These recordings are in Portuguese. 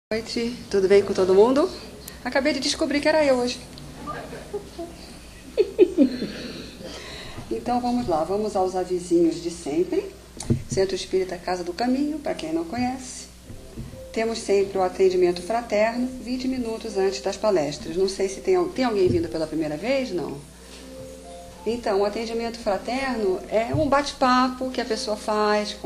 Boa noite, tudo bem com todo mundo? Acabei de descobrir que era eu hoje. Então vamos lá, vamos aos avisinhos de sempre. Centro Espírita Casa do Caminho, para quem não conhece. Temos sempre o atendimento fraterno, 20 minutos antes das palestras. Não sei se tem alguém vindo pela primeira vez, não? Então, o atendimento fraterno é um bate-papo que a pessoa faz,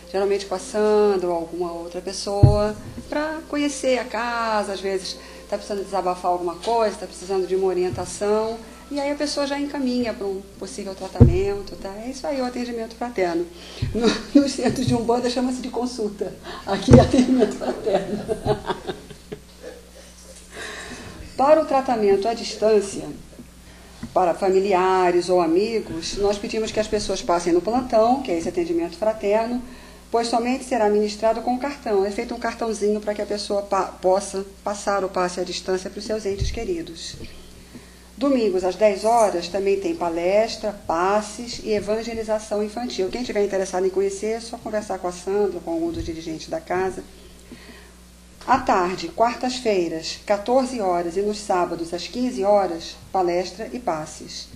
geralmente com a Sandra ou alguma outra pessoa, para conhecer a casa, às vezes está precisando desabafar alguma coisa, está precisando de uma orientação, e aí a pessoa já encaminha para um possível tratamento, tá? É isso aí, o atendimento fraterno. Nos centros de Umbanda chama-se de consulta. Aqui é atendimento fraterno. Para o tratamento à distância, para familiares ou amigos, nós pedimos que as pessoas passem no plantão, que é esse atendimento fraterno, pois somente será ministrado com cartão. É feito um cartãozinho para que a pessoa possa passar o passe à distância para os seus entes queridos. Domingos, às 10 horas, também tem palestra, passes e evangelização infantil. Quem estiver interessado em conhecer, é só conversar com a Sandra, com algum dos dirigentes da casa. À tarde, quartas-feiras, 14 horas, e nos sábados, às 15 horas, palestra e passes.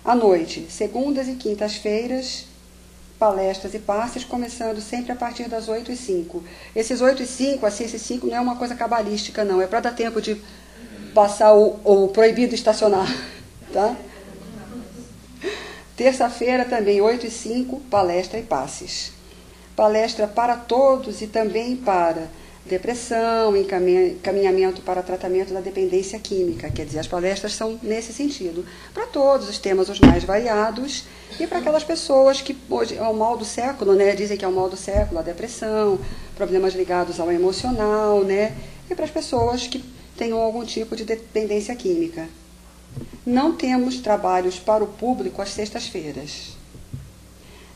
À noite, segundas e quintas-feiras, palestras e passes, começando sempre a partir das 8h05. Esses 8h05, assim, esses 5 não é uma coisa cabalística, não. É para dar tempo de passar o proibido estacionar, tá? Terça-feira, também, 8h05, palestra e passes. Palestra para todos e também para depressão, encaminhamento para tratamento da dependência química. Quer dizer, as palestras são nesse sentido. Para todos os temas os mais variados e para aquelas pessoas que hoje é o mal do século, né? Dizem que é o mal do século, a depressão, problemas ligados ao emocional, né? E para as pessoas que tenham algum tipo de dependência química. Não temos trabalhos para o público às sextas-feiras.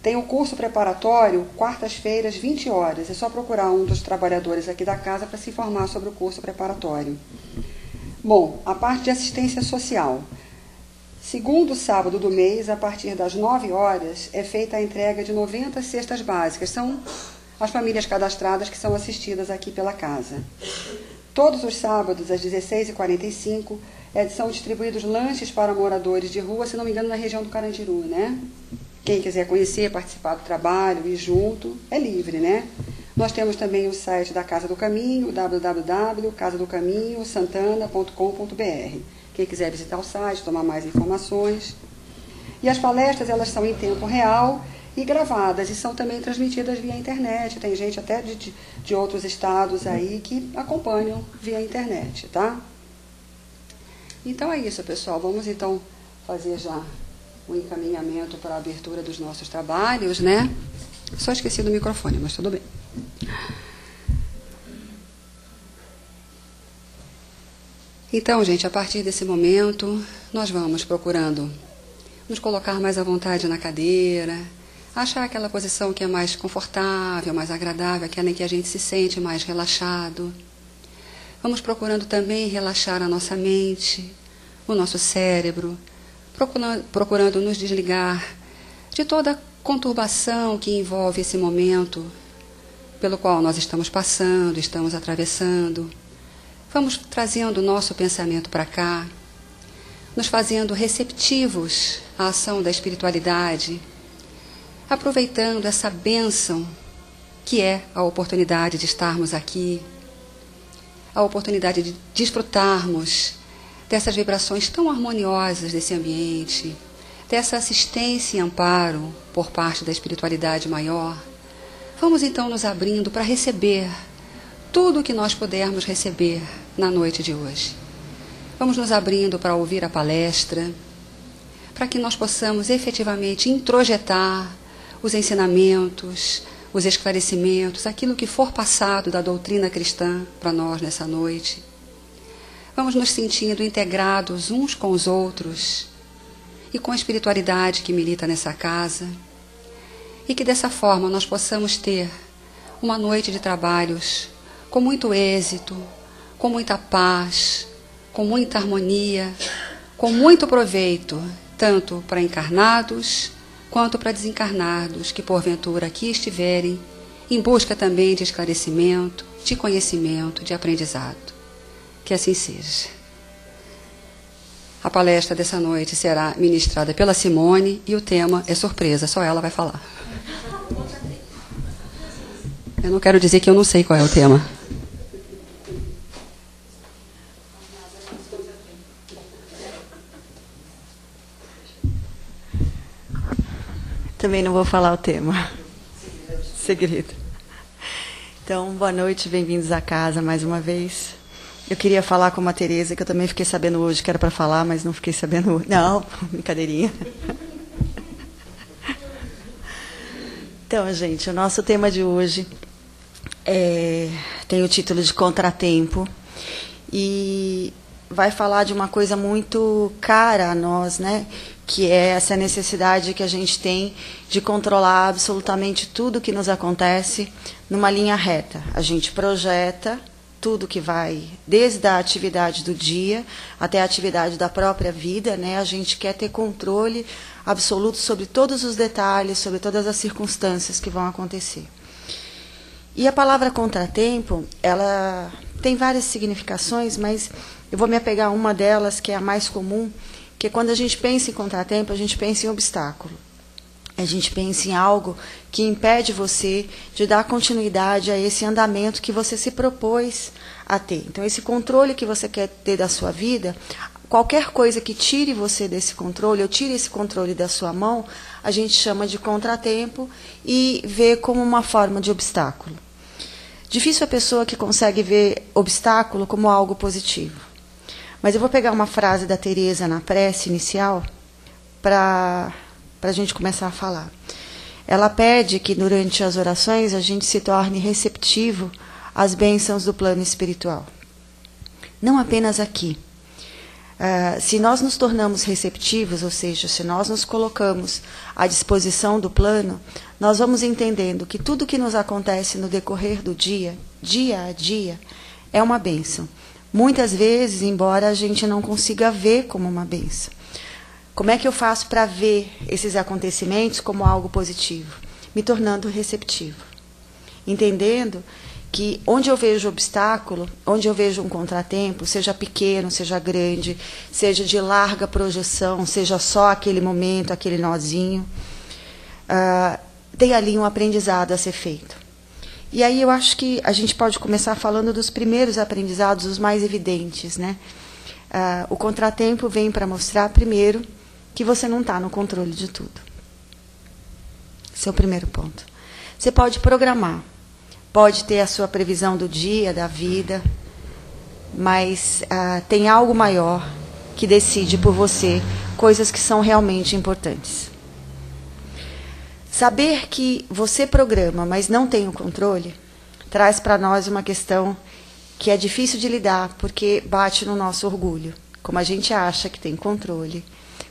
Tem o curso preparatório, quartas-feiras, 20 horas. É só procurar um dos trabalhadores aqui da casa para se informar sobre o curso preparatório. Bom, a parte de assistência social. Segundo sábado do mês, a partir das 9 horas, é feita a entrega de 90 cestas básicas. São as famílias cadastradas que são assistidas aqui pela casa. Todos os sábados, às 16h45, são distribuídos lanches para moradores de rua, se não me engano, na região do Carandiru, né? Quem quiser conhecer, participar do trabalho, ir junto, é livre, né? Nós temos também o site da Casa do Caminho, www.casadocaminhosantana.com.br. Quem quiser visitar o site, tomar mais informações. E as palestras, elas são em tempo real e gravadas, e são também transmitidas via internet. Tem gente até de outros estados aí que acompanham via internet, tá? Então é isso, pessoal. Vamos então fazer já o encaminhamento para a abertura dos nossos trabalhos, né? Só esqueci do microfone, mas tudo bem. Então, gente, a partir desse momento, nós vamos procurando nos colocar mais à vontade na cadeira, achar aquela posição que é mais confortável, mais agradável, aquela em que a gente se sente mais relaxado. Vamos procurando também relaxar a nossa mente, o nosso cérebro, procurando nos desligar de toda a conturbação que envolve esse momento pelo qual nós estamos passando, estamos atravessando. Vamos trazendo o nosso pensamento para cá, nos fazendo receptivos à ação da espiritualidade, aproveitando essa bênção que é a oportunidade de estarmos aqui, a oportunidade de desfrutarmos dessas vibrações tão harmoniosas desse ambiente, dessa assistência e amparo por parte da espiritualidade maior. Vamos então nos abrindo para receber tudo o que nós pudermos receber na noite de hoje. Vamos nos abrindo para ouvir a palestra, para que nós possamos efetivamente introjetar os ensinamentos, os esclarecimentos, aquilo que for passado da doutrina cristã para nós nessa noite. Vamos nos sentindo integrados uns com os outros e com a espiritualidade que milita nessa casa, e que dessa forma nós possamos ter uma noite de trabalhos com muito êxito, com muita paz, com muita harmonia, com muito proveito, tanto para encarnados quanto para desencarnados que porventura aqui estiverem, em busca também de esclarecimento, de conhecimento, de aprendizado. Que assim seja. A palestra dessa noite será ministrada pela Simone e o tema é surpresa, só ela vai falar. Eu não quero dizer que eu não sei qual é o tema. Também não vou falar o tema. Segredo. Então, boa noite, bem-vindos à casa mais uma vez. Eu queria falar com a Tereza, que eu também fiquei sabendo hoje que era para falar, mas não fiquei sabendo hoje. Não, brincadeirinha. Então, gente, o nosso tema de hoje tem o título de Contratempo e vai falar de uma coisa muito cara a nós, né? Que é essa necessidade que a gente tem de controlar absolutamente tudo que nos acontece numa linha reta. A gente projeta tudo que vai, desde a atividade do dia até a atividade da própria vida, né? A gente quer ter controle absoluto sobre todos os detalhes, sobre todas as circunstâncias que vão acontecer. E a palavra contratempo, ela tem várias significações, mas eu vou me apegar a uma delas, que é a mais comum, que é quando a gente pensa em contratempo, a gente pensa em obstáculo. A gente pensa em algo que impede você de dar continuidade a esse andamento que você se propôs a ter. Então, esse controle que você quer ter da sua vida, qualquer coisa que tire você desse controle, ou tire esse controle da sua mão, a gente chama de contratempo e vê como uma forma de obstáculo. Difícil a pessoa que consegue ver obstáculo como algo positivo. Mas eu vou pegar uma frase da Tereza na prece inicial para a gente começar a falar. Ela pede que durante as orações a gente se torne receptivo às bênçãos do plano espiritual. Não apenas aqui. Se nós nos tornamos receptivos, ou seja, se nós nos colocamos à disposição do plano, nós vamos entendendo que tudo que nos acontece no decorrer do dia, dia a dia, é uma bênção. Muitas vezes, embora a gente não consiga ver como uma bênção. Como é que eu faço para ver esses acontecimentos como algo positivo? Me tornando receptivo. Entendendo que onde eu vejo obstáculo, onde eu vejo um contratempo, seja pequeno, seja grande, seja de larga projeção, seja só aquele momento, aquele nozinho, tem ali um aprendizado a ser feito. E aí eu acho que a gente pode começar falando dos primeiros aprendizados, os mais evidentes, né? O contratempo vem para mostrar, primeiro, que você não está no controle de tudo. Esse é o primeiro ponto. Você pode programar, pode ter a sua previsão do dia, da vida, mas tem algo maior que decide por você coisas que são realmente importantes. Saber que você programa, mas não tem o controle, traz para nós uma questão que é difícil de lidar, porque bate no nosso orgulho. Como a gente acha que tem controle,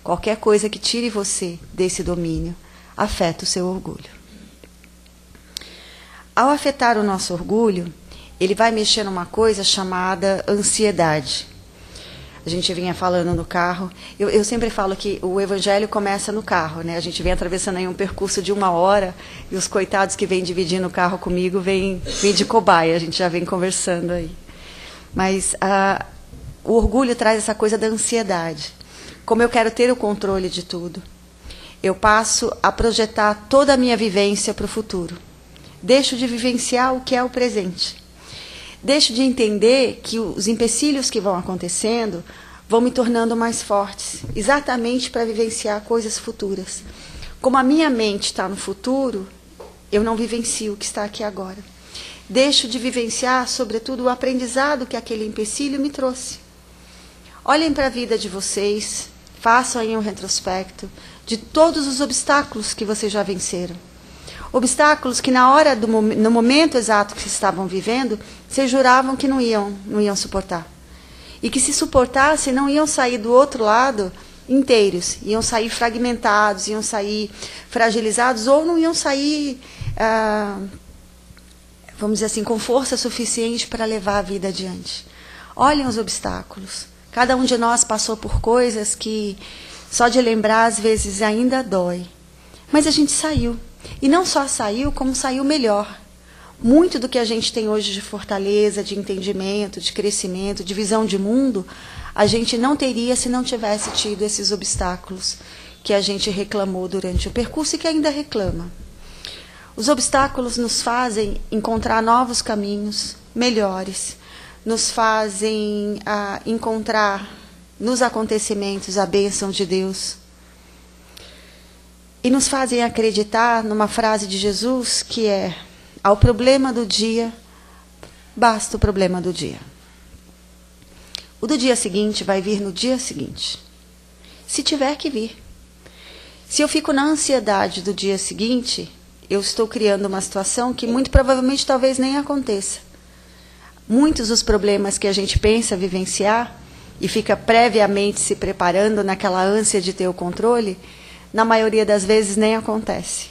qualquer coisa que tire você desse domínio, afeta o seu orgulho. Ao afetar o nosso orgulho, ele vai mexer numa coisa chamada ansiedade. A gente vinha falando no carro. Eu sempre falo que o evangelho começa no carro, né? A gente vem atravessando aí um percurso de 1 hora e os coitados que vêm dividindo o carro comigo vêm de cobaia. A gente já vem conversando aí. Mas o orgulho traz essa coisa da ansiedade. Como eu quero ter o controle de tudo, eu passo a projetar toda a minha vivência para o futuro. Deixo de vivenciar o que é o presente. Deixo de entender que os empecilhos que vão acontecendo vão me tornando mais fortes, exatamente para vivenciar coisas futuras. Como a minha mente está no futuro, eu não vivencio o que está aqui agora. Deixo de vivenciar, sobretudo, o aprendizado que aquele empecilho me trouxe. Olhem para a vida de vocês, façam aí um retrospecto de todos os obstáculos que vocês já venceram. Obstáculos que no momento exato que vocês estavam vivendo, vocês juravam que não iam suportar. E que se suportassem, não iam sair do outro lado inteiros. Iam sair fragmentados, iam sair fragilizados, ou não iam sair, vamos dizer assim, com força suficiente para levar a vida adiante. Olhem os obstáculos. Cada um de nós passou por coisas que, só de lembrar, às vezes ainda dói. Mas a gente saiu. E não só saiu, como saiu melhor. Muito do que a gente tem hoje de fortaleza, de entendimento, de crescimento, de visão de mundo, a gente não teria se não tivesse tido esses obstáculos que a gente reclamou durante o percurso e que ainda reclama. Os obstáculos nos fazem encontrar novos caminhos melhores, nos fazem encontrar nos acontecimentos a bênção de Deus e nos fazem acreditar numa frase de Jesus que é: ao problema do dia, basta o problema do dia. O do dia seguinte vai vir no dia seguinte, se tiver que vir. Se eu fico na ansiedade do dia seguinte, eu estou criando uma situação que muito provavelmente talvez nem aconteça. Muitos dos problemas que a gente pensa vivenciar e fica previamente se preparando naquela ânsia de ter o controle, na maioria das vezes nem acontece.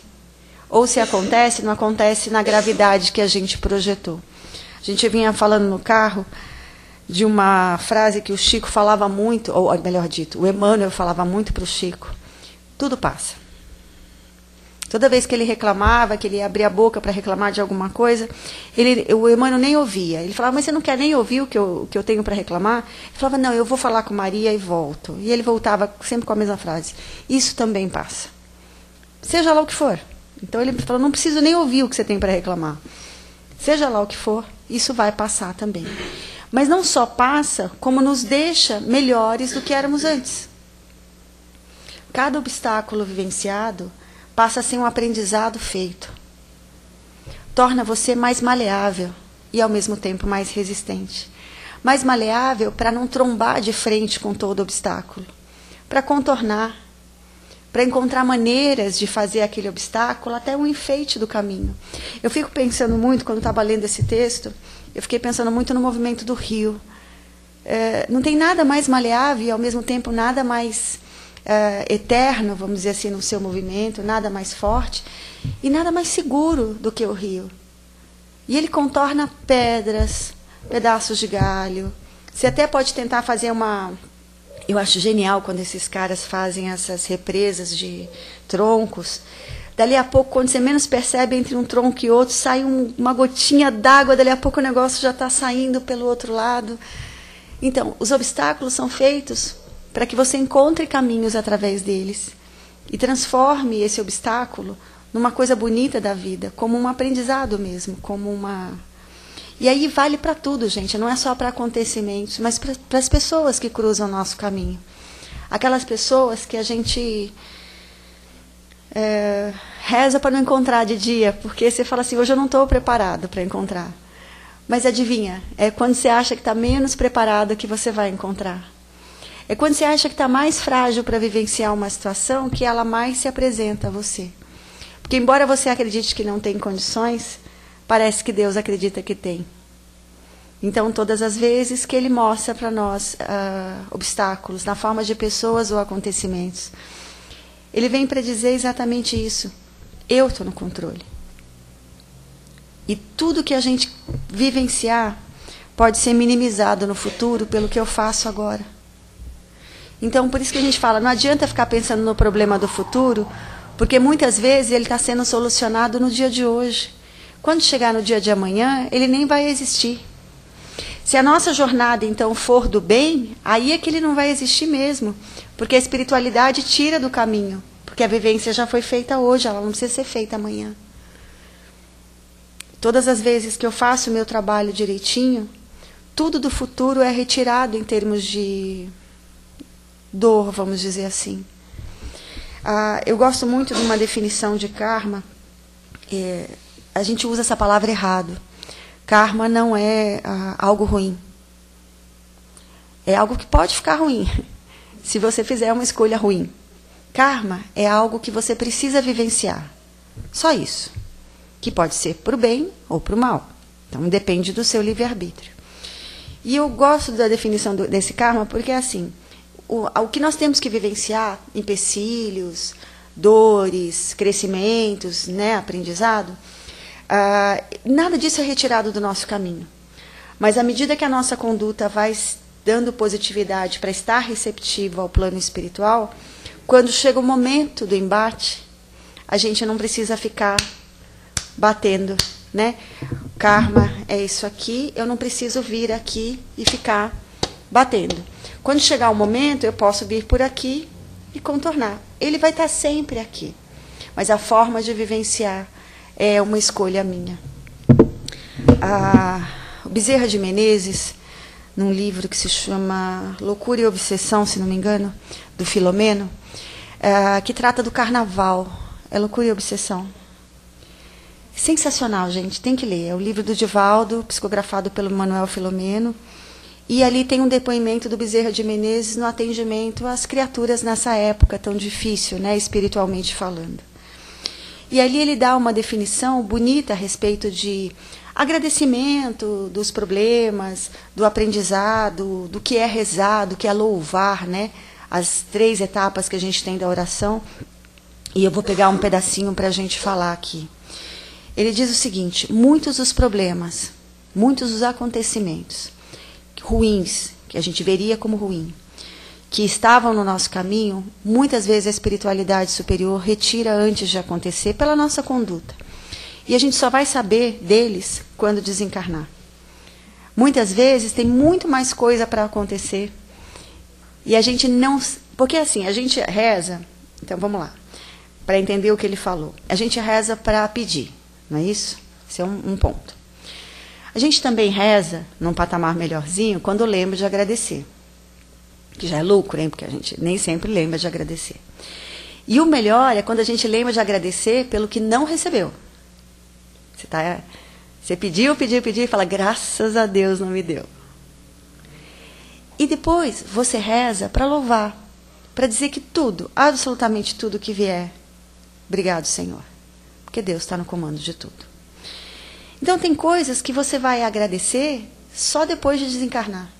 Ou se acontece, não acontece na gravidade que a gente projetou. A gente vinha falando no carro de uma frase que o Chico falava muito, ou melhor dito, o Emmanuel falava muito para o Chico: tudo passa. Toda vez que ele reclamava, que ele abria a boca para reclamar de alguma coisa, o Emmanuel nem ouvia. Ele falava: mas você não quer nem ouvir o que eu tenho para reclamar? Ele falava: não, eu vou falar com Maria e volto. E ele voltava sempre com a mesma frase: isso também passa. Seja lá o que for. Então ele falou: não preciso nem ouvir o que você tem para reclamar. Seja lá o que for, isso vai passar também. Mas não só passa, como nos deixa melhores do que éramos antes. Cada obstáculo vivenciado passa a ser um aprendizado feito. Torna você mais maleável e, ao mesmo tempo, mais resistente. Mais maleável para não trombar de frente com todo obstáculo. Para contornar. Para encontrar maneiras de fazer aquele obstáculo até um enfeite do caminho. Eu fico pensando muito, quando estava lendo esse texto, eu fiquei pensando muito no movimento do rio. Não tem nada mais maleável e, ao mesmo tempo, nada mais eterno, vamos dizer assim, no seu movimento, nada mais forte e nada mais seguro do que o rio. E ele contorna pedras, pedaços de galho. Você até pode tentar fazer uma... Eu acho genial quando esses caras fazem essas represas de troncos. Dali a pouco, quando você menos percebe, entre um tronco e outro, sai uma gotinha d'água, dali a pouco o negócio já está saindo pelo outro lado. Então, os obstáculos são feitos para que você encontre caminhos através deles e transforme esse obstáculo numa coisa bonita da vida, como um aprendizado mesmo, como uma... E aí vale para tudo, gente, não é só para acontecimentos, mas para as pessoas que cruzam o nosso caminho. Aquelas pessoas que a gente reza para não encontrar de dia, porque você fala assim: hoje eu não estou preparado para encontrar. Mas adivinha, é quando você acha que está menos preparado que você vai encontrar. É quando você acha que está mais frágil para vivenciar uma situação que ela mais se apresenta a você. Porque embora você acredite que não tem condições, parece que Deus acredita que tem. Então, todas as vezes que Ele mostra para nós obstáculos, na forma de pessoas ou acontecimentos, Ele vem para dizer exatamente isso: eu estou no controle. E tudo que a gente vivenciar pode ser minimizado no futuro pelo que eu faço agora. Então, por isso que a gente fala, não adianta ficar pensando no problema do futuro, porque muitas vezes ele está sendo solucionado no dia de hoje. Quando chegar no dia de amanhã, ele nem vai existir. Se a nossa jornada, então, for do bem, aí é que ele não vai existir mesmo, porque a espiritualidade tira do caminho, porque a vivência já foi feita hoje, ela não precisa ser feita amanhã. Todas as vezes que eu faço o meu trabalho direitinho, tudo do futuro é retirado em termos de dor, vamos dizer assim. Eu gosto muito de uma definição de karma. A gente usa essa palavra errado. Karma não é algo ruim. É algo que pode ficar ruim, se você fizer uma escolha ruim. Karma é algo que você precisa vivenciar. Só isso. Que pode ser para o bem ou para o mal. Então, depende do seu livre-arbítrio. E eu gosto da definição desse karma porque é assim: o que nós temos que vivenciar, empecilhos, dores, crescimentos, né, aprendizado, nada disso é retirado do nosso caminho. Mas à medida que a nossa conduta vai dando positividade para estar receptivo ao plano espiritual, quando chega o momento do embate, a gente não precisa ficar batendo né? Karma é isso aqui, eu não preciso vir aqui e ficar batendo. Quando chegar o momento, eu posso vir por aqui e contornar. Ele vai estar sempre aqui. Mas a forma de vivenciar é uma escolha minha. O Bezerra de Menezes, num livro que se chama Loucura e Obsessão, se não me engano, do Filomeno, que trata do carnaval. É Loucura e Obsessão. Sensacional, gente, tem que ler. É o livro do Divaldo, psicografado pelo Manuel Filomeno. E ali tem um depoimento do Bezerra de Menezes no atendimento às criaturas nessa época tão difícil, né, espiritualmente falando. E ali ele dá uma definição bonita a respeito de agradecimento dos problemas, do aprendizado, do que é rezar, do que é louvar, né, as 3 etapas que a gente tem da oração. E eu vou pegar um pedacinho para a gente falar aqui. Ele diz o seguinte: muitos dos problemas, muitos dos acontecimentos ruins, que a gente veria como ruim, que estavam no nosso caminho, muitas vezes a espiritualidade superior retira antes de acontecer pela nossa conduta. E a gente só vai saber deles quando desencarnar. Muitas vezes tem muito mais coisa para acontecer. E a gente não... Porque assim, a gente reza... Então vamos lá, para entender o que ele falou. A gente reza para pedir, não é isso? Esse é um ponto. A gente também reza, num patamar melhorzinho, quando lembra de agradecer. Que já é lucro, hein? Porque a gente nem sempre lembra de agradecer. E o melhor é quando a gente lembra de agradecer pelo que não recebeu. Você pediu e fala, graças a Deus não me deu. E depois você reza para louvar, para dizer que tudo, absolutamente tudo que vier, obrigado, Senhor. Porque Deus está no comando de tudo. Então, tem coisas que você vai agradecer só depois de desencarnar.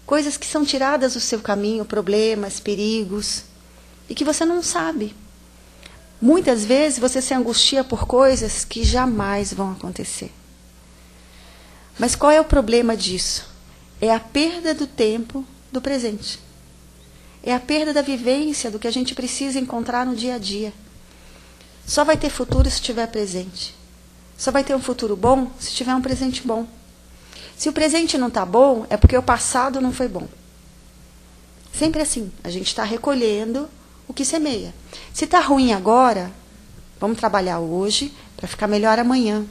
Coisas que são tiradas do seu caminho, problemas, perigos, e que você não sabe. Muitas vezes você se angustia por coisas que jamais vão acontecer. Mas qual é o problema disso? É a perda do tempo do presente. É a perda da vivência do que a gente precisa encontrar no dia a dia. Só vai ter futuro se estiver presente. Só vai ter um futuro bom se tiver um presente bom. Se o presente não está bom, é porque o passado não foi bom. Sempre assim, a gente está recolhendo o que semeia. Se está ruim agora, vamos trabalhar hoje para ficar melhor amanhã.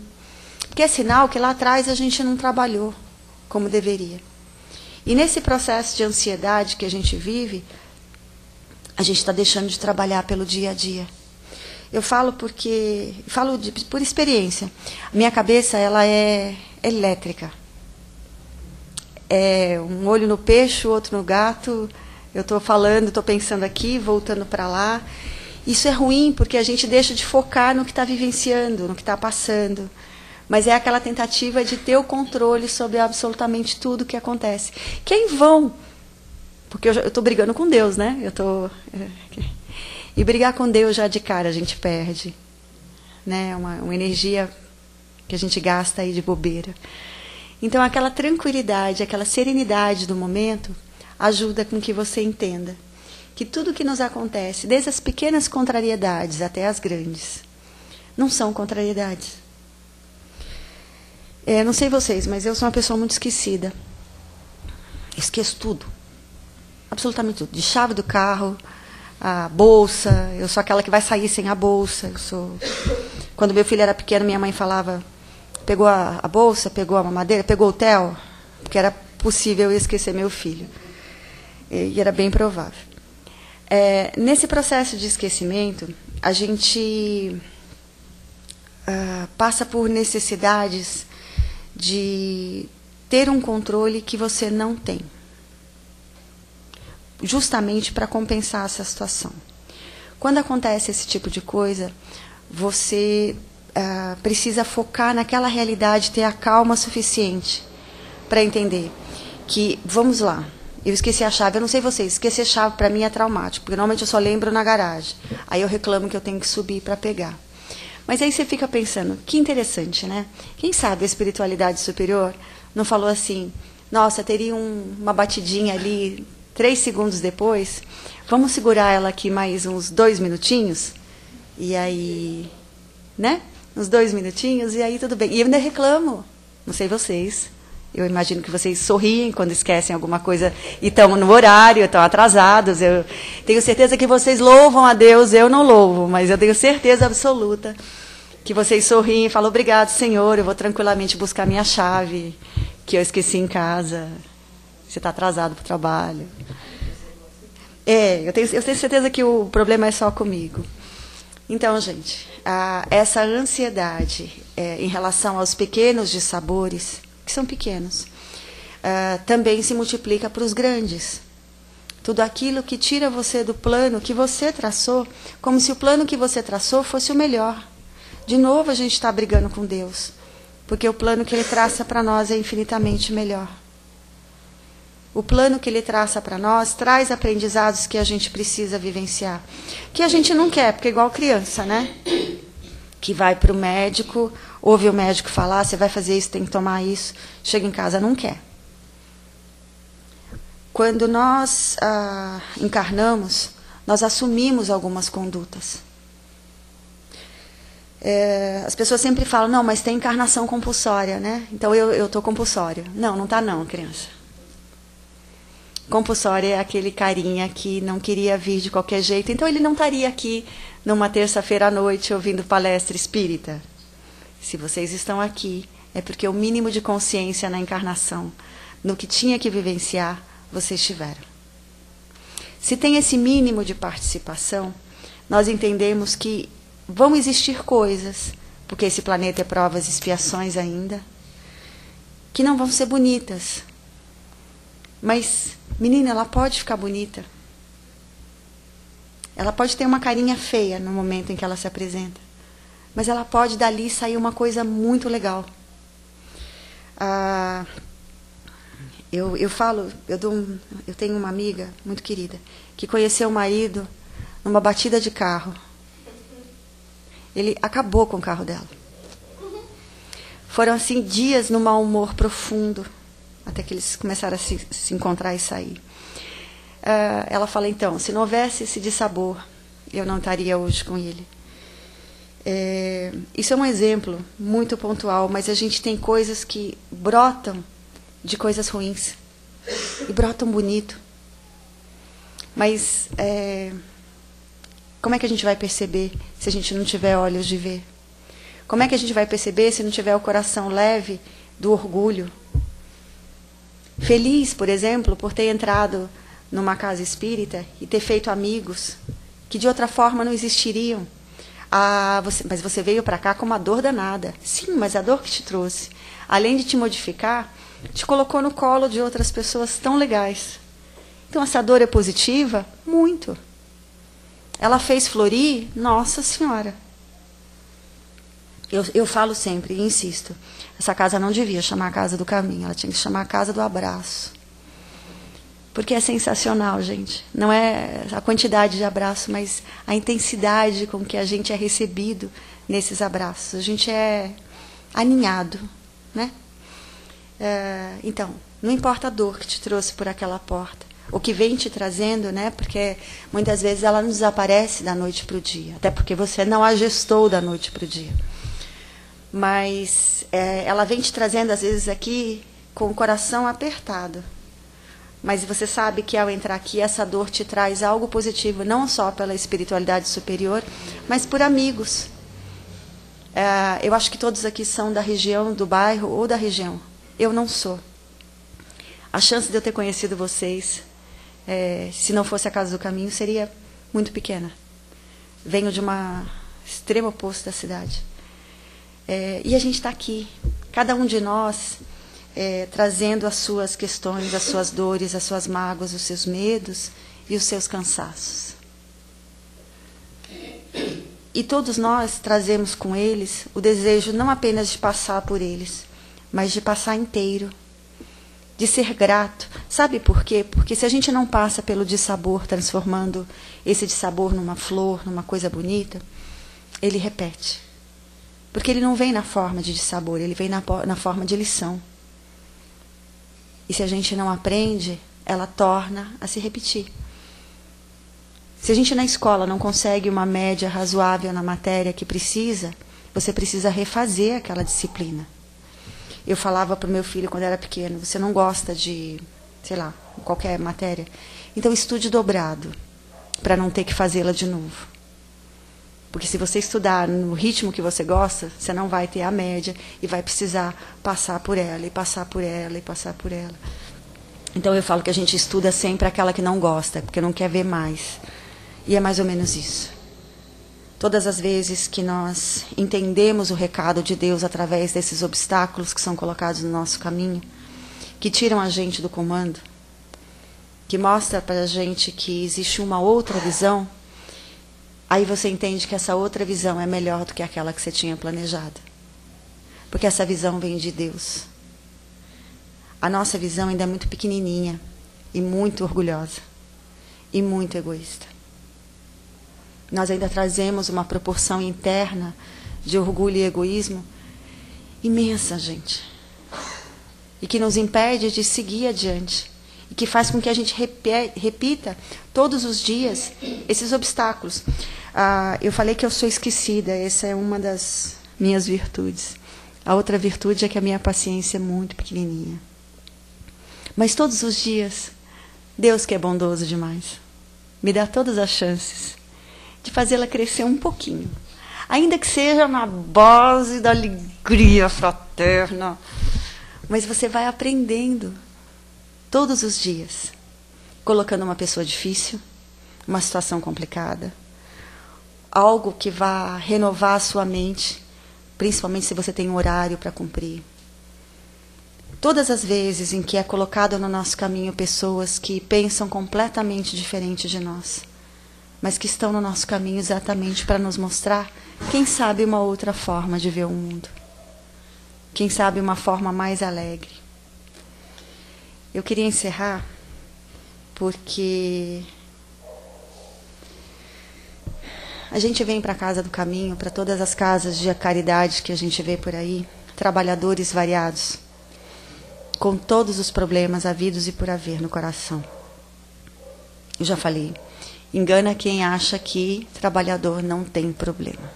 Porque é sinal que lá atrás a gente não trabalhou como deveria. E nesse processo de ansiedade que a gente vive, a gente está deixando de trabalhar pelo dia a dia. Eu falo por experiência. A minha cabeça ela é elétrica. É um olho no peixe, o outro no gato. Eu estou falando, estou pensando aqui, voltando para lá. Isso é ruim porque a gente deixa de focar no que está vivenciando, no que está passando. Mas é aquela tentativa de ter o controle sobre absolutamente tudo que acontece. Que é em vão. Porque eu estou brigando com Deus, né? E brigar com Deus já de cara a gente perde, né? Uma energia que a gente gasta aí de bobeira. Então aquela tranquilidade, aquela serenidade do momento ajuda com que você entenda que tudo que nos acontece, desde as pequenas contrariedades até as grandes, não são contrariedades. Não sei vocês, mas eu sou uma pessoa muito esquecida. Esqueço tudo, absolutamente tudo, de chave do carro, a bolsa, eu sou aquela que vai sair sem a bolsa. Quando meu filho era pequeno, minha mãe falava, pegou a bolsa, pegou a mamadeira, pegou o tel, porque era possível eu esquecer meu filho. E era bem provável. Nesse processo de esquecimento, a gente passa por necessidades de ter um controle que você não tem. Justamente para compensar essa situação. Quando acontece esse tipo de coisa, você precisa focar naquela realidade, ter a calma suficiente para entender que, vamos lá, eu esqueci a chave, eu não sei vocês, esquecer a chave para mim é traumático, porque normalmente eu só lembro na garagem. Aí eu reclamo que eu tenho que subir para pegar. Mas aí você fica pensando, que interessante, né? Quem sabe a espiritualidade superior não falou assim, nossa, teria uma batidinha ali 3 segundos depois, vamos segurar ela aqui mais uns 2 minutinhos, e aí, né? uns 2 minutinhos, e aí tudo bem. E eu ainda reclamo, não sei vocês, eu imagino que vocês sorriem quando esquecem alguma coisa e estão no horário, estão atrasados. Eu tenho certeza que vocês louvam a Deus, eu não louvo, mas eu tenho certeza absoluta que vocês sorriem e falam, obrigado, Senhor, eu vou tranquilamente buscar minha chave, que eu esqueci em casa. Você está atrasado para o trabalho. Eu tenho certeza que o problema é só comigo. Então, gente, essa ansiedade em relação aos pequenos dissabores, que são pequenos, também se multiplica para os grandes. Tudo aquilo que tira você do plano que você traçou, como se o plano que você traçou fosse o melhor. De novo a gente está brigando com Deus, porque o plano que Ele traça para nós é infinitamente melhor. O plano que Ele traça para nós traz aprendizados que a gente precisa vivenciar. Que a gente não quer, porque é igual criança, né? Que vai para o médico, ouve o médico falar, você vai fazer isso, tem que tomar isso. Chega em casa, não quer. Quando nós encarnamos, nós assumimos algumas condutas. As pessoas sempre falam, não, mas tem encarnação compulsória, né? Então eu estou compulsório. Não, não está não, criança. Compulsório é aquele carinha que não queria vir de qualquer jeito, então ele não estaria aqui numa terça-feira à noite ouvindo palestra espírita. Se vocês estão aqui, é porque o mínimo de consciência na encarnação, no que tinha que vivenciar, vocês tiveram. Se tem esse mínimo de participação, nós entendemos que vão existir coisas, porque esse planeta é provas e expiações ainda, que não vão ser bonitas. Mas, menina, ela pode ficar bonita. Ela pode ter uma carinha feia no momento em que ela se apresenta. Mas ela pode dali sair uma coisa muito legal. Eu tenho uma amiga muito querida que conheceu o marido numa batida de carro. Ele acabou com o carro dela. Foram assim dias no mau humor profundo, até que eles começaram a se encontrar e sair. Ela fala, então, se não houvesse esse dissabor, eu não estaria hoje com ele. Isso é um exemplo muito pontual, mas a gente tem coisas que brotam de coisas ruins. E brotam bonito. Mas como é que a gente vai perceber se a gente não tiver olhos de ver? Como é que a gente vai perceber se não tiver o coração leve do orgulho? Feliz, por exemplo, por ter entrado numa casa espírita e ter feito amigos que de outra forma não existiriam. Mas você veio para cá com uma dor danada. Sim, mas a dor que te trouxe, além de te modificar, te colocou no colo de outras pessoas tão legais. Então, essa dor é positiva? Muito. Ela fez florir? Nossa Senhora. Eu falo sempre e insisto, essa casa não devia chamar a Casa do Caminho, ela tinha que chamar a Casa do Abraço. Porque é sensacional, gente. Não é a quantidade de abraço, mas a intensidade com que a gente é recebido nesses abraços. A gente é aninhado, né? Então, não importa a dor que te trouxe por aquela porta, o que vem te trazendo, né? Porque muitas vezes ela não desaparece da noite para o dia, até porque você não a gestou da noite para o dia. Mas ela vem te trazendo, às vezes, aqui com o coração apertado. Mas você sabe que ao entrar aqui, essa dor te traz algo positivo, não só pela espiritualidade superior, mas por amigos. Eu acho que todos aqui são da região, do bairro ou da região. Eu não sou. A chance de eu ter conhecido vocês, se não fosse a Casa do Caminho, seria muito pequena. Venho de uma extremo oposto da cidade. E a gente está aqui, cada um de nós, trazendo as suas questões, as suas dores, as suas mágoas, os seus medos e os seus cansaços. E todos nós trazemos com eles o desejo não apenas de passar por eles, mas de passar inteiro, de ser grato. Sabe por quê? Porque se a gente não passa pelo dissabor, transformando esse dissabor numa flor, numa coisa bonita, ele repete. Porque ele não vem na forma de dissabor, ele vem na forma de lição. E se a gente não aprende, ela torna a se repetir. Se a gente na escola não consegue uma média razoável na matéria que precisa, Você precisa refazer aquela disciplina. Eu falava para o meu filho quando era pequeno, você não gosta de, sei lá, qualquer matéria, então estude dobrado, para não ter que fazê-la de novo. Porque se você estudar no ritmo que você gosta, você não vai ter a média e vai precisar passar por ela, e passar por ela, e passar por ela. Então eu falo que a gente estuda sempre aquela que não gosta, porque não quer ver mais. E é mais ou menos isso. Todas as vezes que nós entendemos o recado de Deus através desses obstáculos que são colocados no nosso caminho, que tiram a gente do comando, que mostra para a gente que existe uma outra visão, aí você entende que essa outra visão é melhor do que aquela que você tinha planejado. Porque essa visão vem de Deus. A nossa visão ainda é muito pequenininha e muito orgulhosa e muito egoísta. Nós ainda trazemos uma proporção interna de orgulho e egoísmo imensa, gente. E que nos impede de seguir adiante. E que faz com que a gente repita todos os dias esses obstáculos. Eu falei que eu sou esquecida, essa é uma das minhas virtudes. A outra virtude é que a minha paciência é muito pequenininha. Mas todos os dias, Deus, que é bondoso demais, me dá todas as chances de fazê-la crescer um pouquinho. Ainda que seja na base da alegria fraterna. Mas você vai aprendendo todos os dias, colocando uma pessoa difícil, uma situação complicada, algo que vá renovar a sua mente, principalmente se você tem um horário para cumprir. Todas as vezes em que é colocado no nosso caminho pessoas que pensam completamente diferente de nós, mas que estão no nosso caminho exatamente para nos mostrar, quem sabe, uma outra forma de ver o mundo. Quem sabe uma forma mais alegre. Eu queria encerrar porque a gente vem para a Casa do Caminho, para todas as casas de caridade que a gente vê por aí, trabalhadores variados, com todos os problemas havidos e por haver no coração. Eu já falei, engana quem acha que trabalhador não tem problema.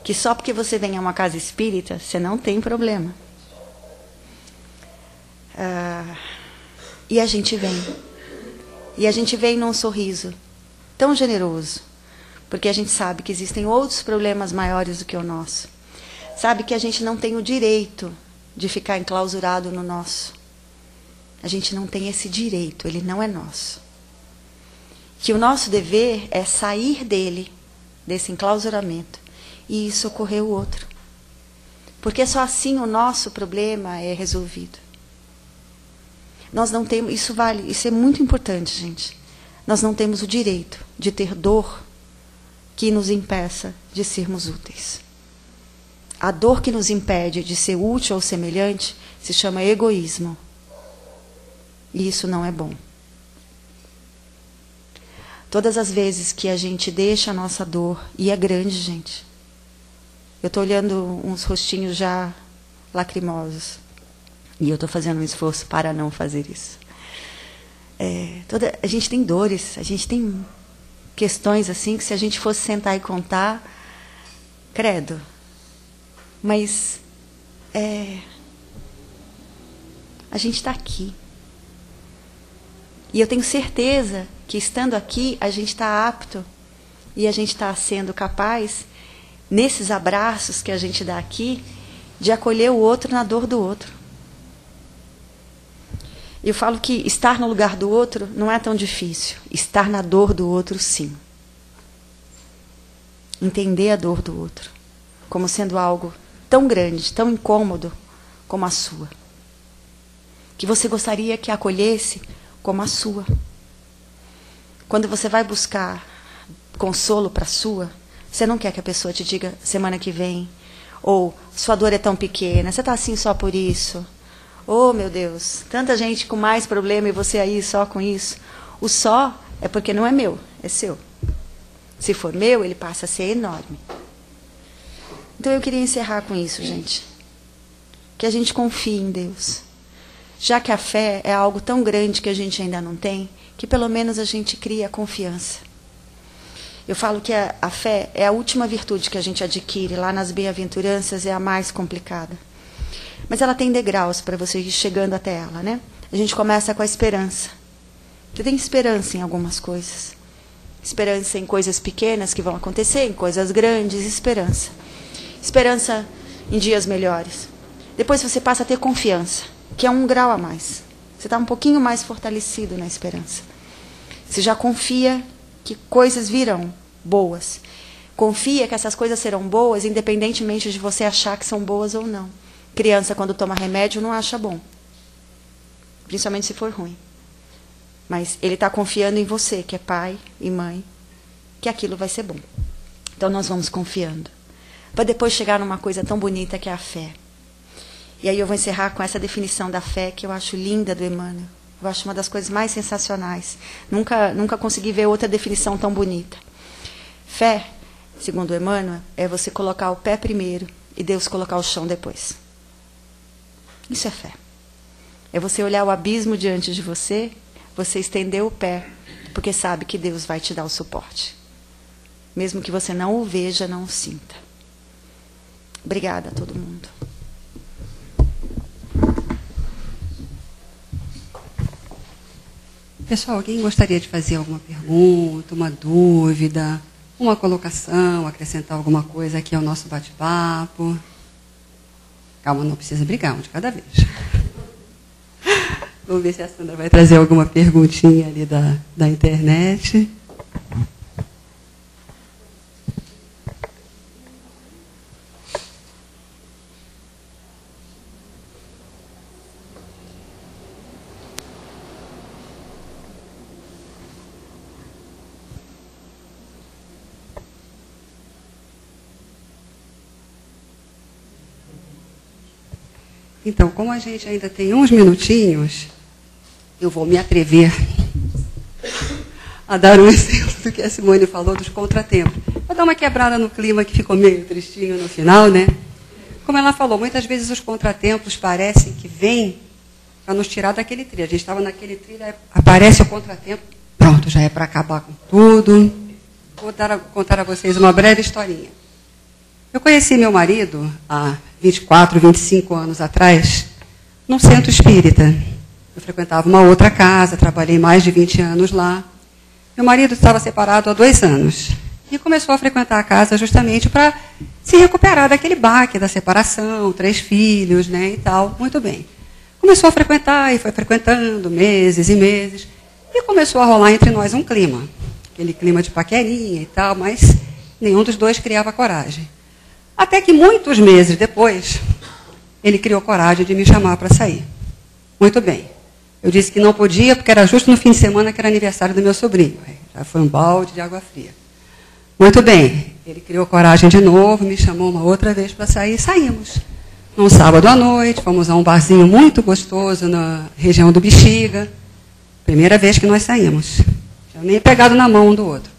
Que só porque você vem a uma casa espírita, você não tem problema. E a gente vem. E a gente vem num sorriso tão generoso, porque a gente sabe que existem outros problemas maiores do que o nosso. Sabe que a gente não tem o direito de ficar enclausurado no nosso. A gente não tem esse direito, ele não é nosso. Que o nosso dever é sair dele, desse enclausuramento, e socorrer o outro. Porque só assim o nosso problema é resolvido. Nós não temos, isso é muito importante, gente. Nós não temos o direito de ter dor que nos impeça de sermos úteis. A dor que nos impede de ser útil ou semelhante se chama egoísmo. E isso não é bom. Todas as vezes que a gente deixa a nossa dor, e é grande, gente. Eu estou olhando uns rostinhos já lacrimosos. E eu estou fazendo um esforço para não fazer isso. A gente tem dores, a gente tem questões assim que se a gente fosse sentar e contar, credo. Mas a gente está aqui. E eu tenho certeza que estando aqui, a gente está apto e a gente está sendo capaz, nesses abraços que a gente dá aqui, de acolher o outro na dor do outro. Eu falo que estar no lugar do outro não é tão difícil. Estar na dor do outro, sim. Entender a dor do outro como sendo algo tão grande, tão incômodo como a sua. Que você gostaria que a acolhesse como a sua. Quando você vai buscar consolo para a sua, você não quer que a pessoa te diga semana que vem, ou sua dor é tão pequena, você está assim só por isso. Oh, meu Deus, tanta gente com mais problema e você aí só com isso. O só é porque não é meu, é seu. Se for meu, ele passa a ser enorme. Então eu queria encerrar com isso, gente. Que a gente confie em Deus. Já que a fé é algo tão grande que a gente ainda não tem, que pelo menos a gente cria confiança. Eu falo que a fé é a última virtude que a gente adquire. Lá nas bem-aventuranças é a mais complicada. Mas ela tem degraus para você ir chegando até ela, né? A gente começa com a esperança. Você tem esperança em algumas coisas. Esperança em coisas pequenas que vão acontecer, em coisas grandes, esperança. Esperança em dias melhores. Depois você passa a ter confiança, que é um grau a mais. Você está um pouquinho mais fortalecido na esperança. Você já confia que coisas virão boas. Confia que essas coisas serão boas, independentemente de você achar que são boas ou não. Criança, quando toma remédio, não acha bom. Principalmente se for ruim. Mas ele está confiando em você, que é pai e mãe, que aquilo vai ser bom. Então nós vamos confiando. Para depois chegar numa coisa tão bonita que é a fé. E aí eu vou encerrar com essa definição da fé, que eu acho linda do Emmanuel. Eu acho uma das coisas mais sensacionais. Nunca consegui ver outra definição tão bonita. Fé, segundo Emmanuel, é você colocar o pé primeiro e Deus colocar o chão depois. Isso é fé. É você olhar o abismo diante de você, você estender o pé, porque sabe que Deus vai te dar o suporte. Mesmo que você não o veja, não o sinta. Obrigada a todo mundo. Pessoal, alguém gostaria de fazer alguma pergunta, uma dúvida, uma colocação, acrescentar alguma coisa aqui ao nosso bate-papo? Calma, não precisa brigar, um de cada vez. Vamos ver se a Sandra vai trazer alguma perguntinha ali da internet. Então, como a gente ainda tem uns minutinhos, eu vou me atrever a dar um exemplo do que a Simone falou dos contratempos. Vou dar uma quebrada no clima que ficou meio tristinho no final, né? Como ela falou, muitas vezes os contratempos parecem que vêm para nos tirar daquele trilho. A gente estava naquele trilho, aparece o contratempo, pronto, já é para acabar com tudo. Vou contar a vocês uma breve historinha. Eu conheci meu marido há 24, 25 anos atrás, num centro espírita. Eu frequentava uma outra casa, trabalhei mais de 20 anos lá. Meu marido estava separado há 2 anos. E começou a frequentar a casa justamente para se recuperar daquele baque da separação, 3 filhos, né, e tal. Muito bem. Começou a frequentar e foi frequentando meses e meses. E começou a rolar entre nós um clima. Aquele clima de paquerinha e tal, mas nenhum dos dois criava coragem. Até que muitos meses depois, ele criou coragem de me chamar para sair. Muito bem. Eu disse que não podia, porque era justo no fim de semana que era aniversário do meu sobrinho. Já foi um balde de água fria. Muito bem. Ele criou coragem de novo, me chamou uma outra vez para sair e saímos. Num sábado à noite, fomos a um barzinho muito gostoso na região do Bexiga. Primeira vez que nós saímos. Já nem pegado na mão um do outro.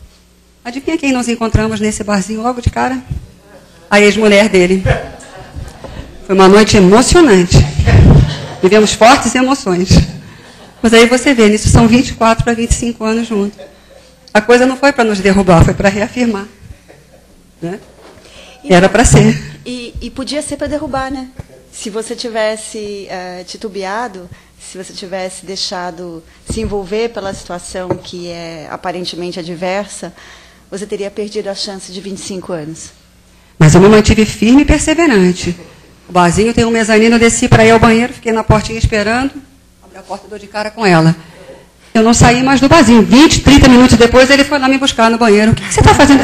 Adivinha quem nós encontramos nesse barzinho logo de cara? A ex-mulher dele. Foi uma noite emocionante. Vivemos fortes emoções. Mas aí você vê, nisso são 24 para 25 anos juntos. A coisa não foi para nos derrubar, foi para reafirmar. Né? Era para ser. E podia ser para derrubar, né? Se você tivesse titubeado, se você tivesse deixado se envolver pela situação que é aparentemente adversa, você teria perdido a chance de 25 anos. Mas eu me mantive firme e perseverante. O barzinho tem um mezanino, eu desci para ir ao banheiro, fiquei na portinha esperando, abri a porta e dou de cara com ela. Eu não saí mais do barzinho. 20, 30 minutos depois, ele foi lá me buscar no banheiro. O que você está fazendo?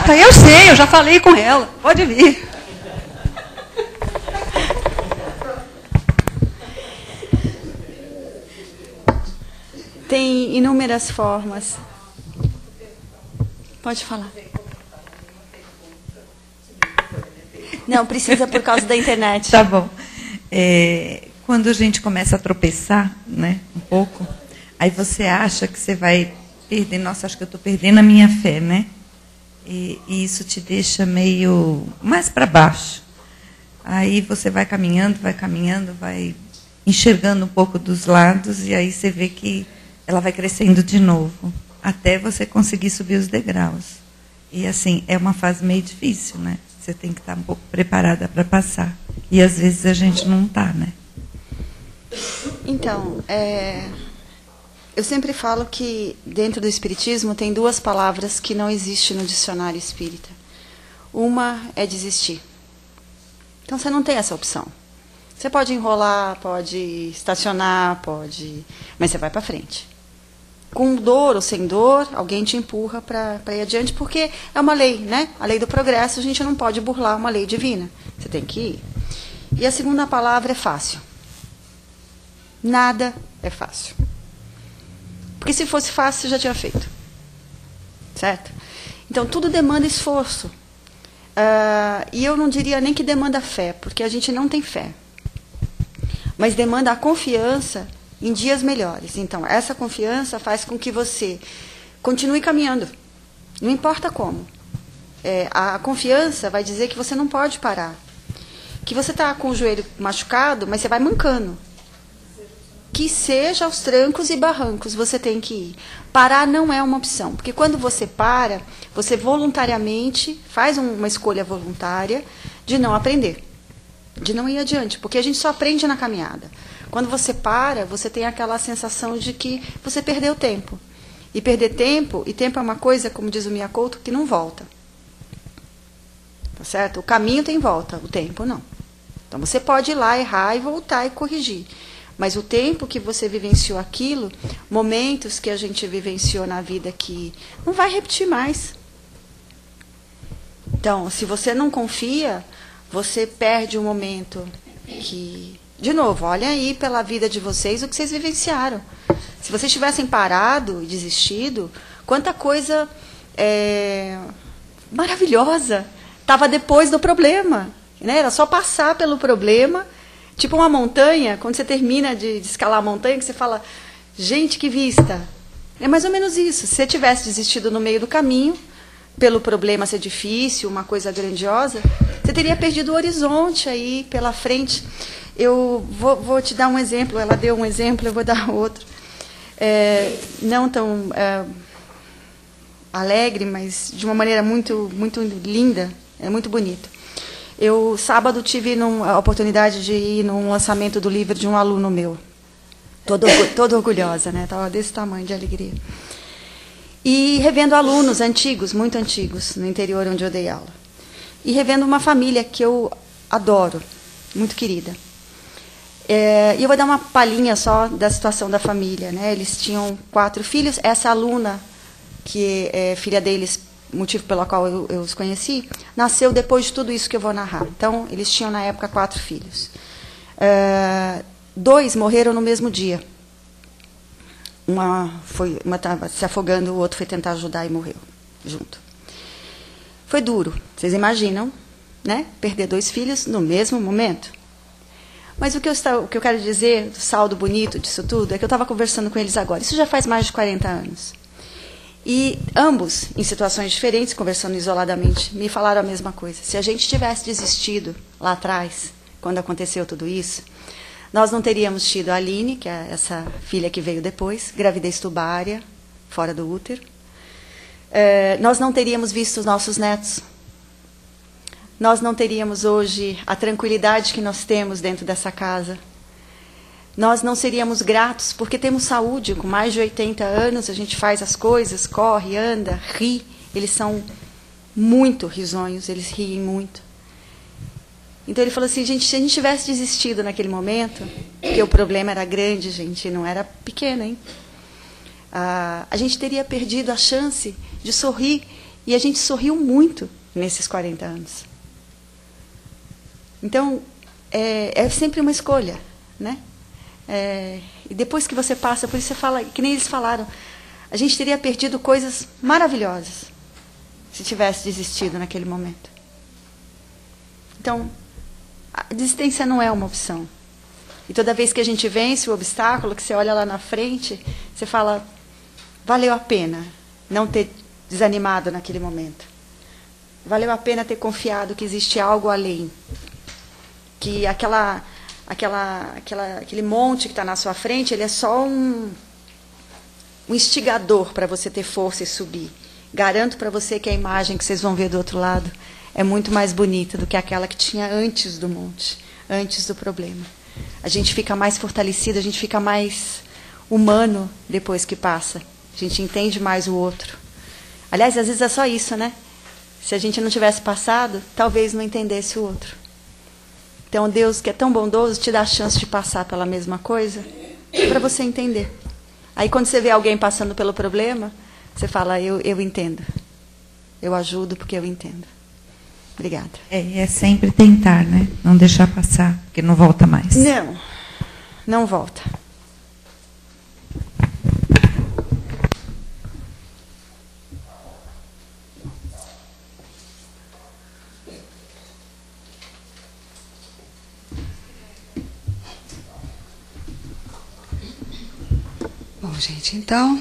Eu sei, eu já falei com ela. Pode vir. Tem inúmeras formas. Pode falar. Não, precisa por causa da internet. Tá bom. Quando a gente começa a tropeçar, né, um pouco, aí você acha que você vai perder, nossa, acho que eu estou perdendo a minha fé, né? E isso te deixa meio mais para baixo. Aí você vai caminhando, vai enxergando um pouco dos lados, e aí você vê que ela vai crescendo de novo. até você conseguir subir os degraus. E assim, é uma fase meio difícil, né? Você tem que estar um pouco preparada para passar. E às vezes a gente não está, né? Então, eu sempre falo que dentro do Espiritismo tem duas palavras que não existem no dicionário espírita. Uma é desistir. Então você não tem essa opção. Você pode enrolar, pode estacionar, mas você vai para frente. Com dor ou sem dor, alguém te empurra para ir adiante, porque é uma lei, né? A lei do progresso, a gente não pode burlar uma lei divina. Você tem que ir. E a segunda palavra é fácil. Nada é fácil. Porque se fosse fácil, você já tinha feito. Certo? Então, tudo demanda esforço. E eu não diria nem que demanda fé, porque a gente não tem fé. Mas demanda a confiança em dias melhores. Então, essa confiança faz com que você continue caminhando. Não importa como. A confiança vai dizer que você não pode parar. Que você está com o joelho machucado, mas você vai mancando. Que seja aos trancos e barrancos você tem que ir. Parar não é uma opção. Porque quando você para, você voluntariamente faz uma escolha voluntária de não aprender. De não ir adiante, porque a gente só aprende na caminhada. Quando você para, você tem aquela sensação de que você perdeu tempo. E perder tempo, e tempo é uma coisa, como diz o Mia Couto, que não volta. Tá certo? O caminho tem volta, o tempo não. Então você pode ir lá, errar e voltar e corrigir. Mas o tempo que você vivenciou aquilo, momentos que a gente vivenciou na vida que não vai repetir mais. Então, se você não confia, você perde um momento que... De novo, olha aí pela vida de vocês o que vocês vivenciaram. Se vocês tivessem parado e desistido, quanta coisa maravilhosa estava depois do problema. Né? Era só passar pelo problema, tipo uma montanha, quando você termina de escalar a montanha, que você fala, gente, que vista. É mais ou menos isso. Se você tivesse desistido no meio do caminho, pelo problema ser difícil, uma coisa grandiosa, você teria perdido o horizonte aí pela frente. Eu vou te dar um exemplo, ela deu um exemplo, eu vou dar outro. Não tão alegre, mas de uma maneira muito, muito linda, muito bonito. Eu, sábado, tive a oportunidade de ir num lançamento do livro de um aluno meu. Toda orgulhosa, né? Estava desse tamanho de alegria. E revendo alunos antigos, muito antigos, no interior onde eu dei aula. E revendo uma família que eu adoro, muito querida. E eu vou dar uma palhinha só da situação da família. Né? Eles tinham 4 filhos. Essa aluna, que é filha deles, motivo pelo qual eu os conheci, nasceu depois de tudo isso que eu vou narrar. Então, eles tinham, na época, 4 filhos. 2 morreram no mesmo dia. Uma estava se afogando, o outro foi tentar ajudar e morreu junto. Foi duro, vocês imaginam, né? Perder 2 filhos no mesmo momento. Mas o que eu quero dizer, do saldo bonito disso tudo, é que eu estava conversando com eles agora. Isso já faz mais de 40 anos. E ambos, em situações diferentes, conversando isoladamente, me falaram a mesma coisa. Se a gente tivesse desistido lá atrás, quando aconteceu tudo isso, nós não teríamos tido a Aline, que é essa filha que veio depois, gravidez tubária, fora do útero. Nós não teríamos visto os nossos netos. Nós não teríamos hoje a tranquilidade que nós temos dentro dessa casa. Nós não seríamos gratos, porque temos saúde, com mais de 80 anos, a gente faz as coisas, corre, anda, ri. Eles são muito risonhos, eles riem muito. Então ele falou assim, gente, se a gente tivesse desistido naquele momento, porque o problema era grande, gente, não era pequeno, hein? A gente teria perdido a chance de sorrir, e a gente sorriu muito nesses 40 anos. Então, é sempre uma escolha, né? E depois que você passa, por isso você fala, que nem eles falaram, a gente teria perdido coisas maravilhosas se tivesse desistido naquele momento. Então, a desistência não é uma opção. E toda vez que a gente vence o obstáculo, que você olha lá na frente, você fala, valeu a pena não ter desanimado naquele momento. Valeu a pena ter confiado que existe algo além. Que aquele monte que está na sua frente, ele é só um instigador para você ter força e subir. Garanto para você que a imagem que vocês vão ver do outro lado é muito mais bonita do que aquela que tinha antes do monte, antes do problema. A gente fica mais fortalecido, a gente fica mais humano depois que passa. A gente entende mais o outro. Aliás, às vezes é só isso, né? Se a gente não tivesse passado, talvez não entendesse o outro. Então, Deus, que é tão bondoso, te dá a chance de passar pela mesma coisa para você entender. Aí, quando você vê alguém passando pelo problema, você fala, eu entendo. Eu ajudo porque eu entendo. Obrigada. É sempre tentar, né? Não deixar passar, porque não volta mais. Não volta. Bom, gente, então,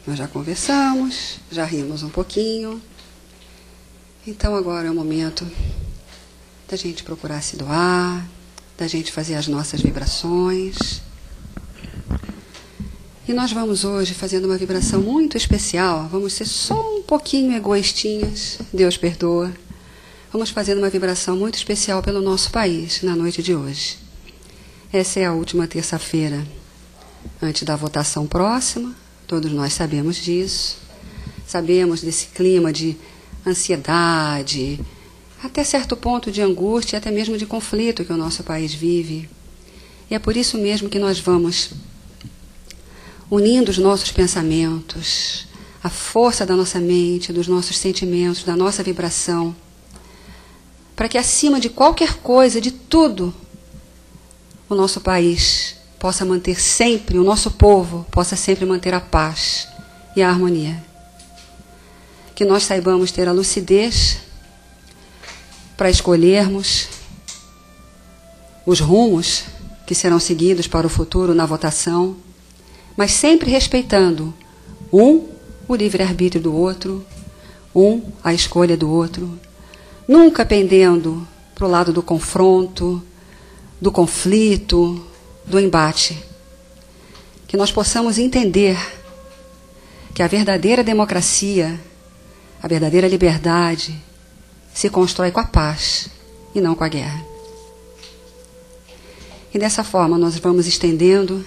nós já conversamos, já rimos um pouquinho. Então, agora é o momento da gente procurar se doar, da gente fazer as nossas vibrações. E nós vamos hoje fazendo uma vibração muito especial. Vamos ser só um pouquinho egoístinhas, Deus perdoa. Vamos fazendo uma vibração muito especial pelo nosso país na noite de hoje. Essa é a última terça-feira antes da votação próxima, todos nós sabemos disso. Sabemos desse clima de ansiedade, até certo ponto de angústia, até mesmo de conflito que o nosso país vive. E é por isso mesmo que nós vamos unindo os nossos pensamentos, a força da nossa mente, dos nossos sentimentos, da nossa vibração, para que acima de qualquer coisa, de tudo, o nosso país possa manter sempre, o nosso povo possa sempre manter a paz e a harmonia. Que nós saibamos ter a lucidez para escolhermos os rumos que serão seguidos para o futuro na votação, mas sempre respeitando o livre-arbítrio do outro, a escolha do outro, nunca pendendo para o lado do confronto, do conflito, do embate. Que nós possamos entender que a verdadeira democracia, a verdadeira liberdade, se constrói com a paz e não com a guerra. E dessa forma nós vamos estendendo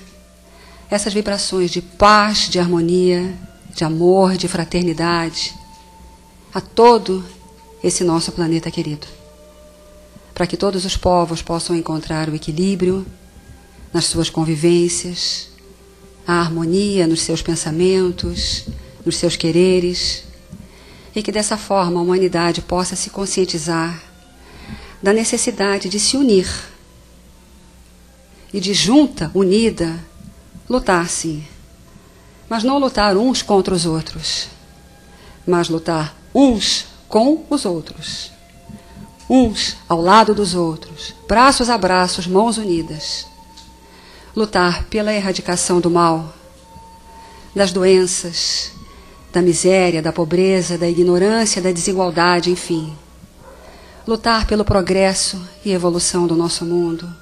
essas vibrações de paz, de harmonia, de amor, de fraternidade a todo esse nosso planeta querido. Para que todos os povos possam encontrar o equilíbrio nas suas convivências, a harmonia nos seus pensamentos, nos seus quereres, e que dessa forma a humanidade possa se conscientizar da necessidade de se unir e de junta, unida, lutar sim, mas não lutar uns contra os outros, mas lutar uns com os outros, uns ao lado dos outros, braços a braços, mãos unidas. Lutar pela erradicação do mal, das doenças, da miséria, da pobreza, da ignorância, da desigualdade, enfim. Lutar pelo progresso e evolução do nosso mundo,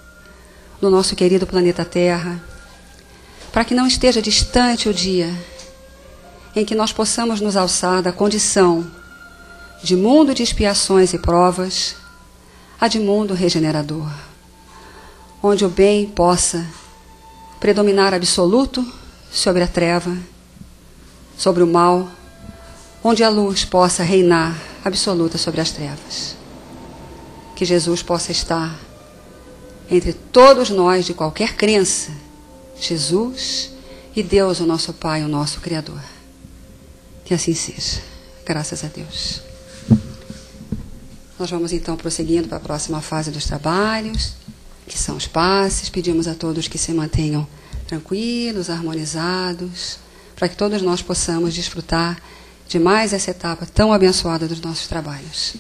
do nosso querido planeta Terra, para que não esteja distante o dia em que nós possamos nos alçar da condição de mundo de expiações e provas a de mundo regenerador, onde o bem possa predominar absoluto sobre a treva, sobre o mal, onde a luz possa reinar absoluta sobre as trevas. Que Jesus possa estar entre todos nós de qualquer crença, Jesus e Deus, o nosso Pai, o nosso Criador. Que assim seja. Graças a Deus. Nós vamos então prosseguindo para a próxima fase dos trabalhos, que são os passes. Pedimos a todos que se mantenham tranquilos, harmonizados, para que todos nós possamos desfrutar de mais essa etapa tão abençoada dos nossos trabalhos.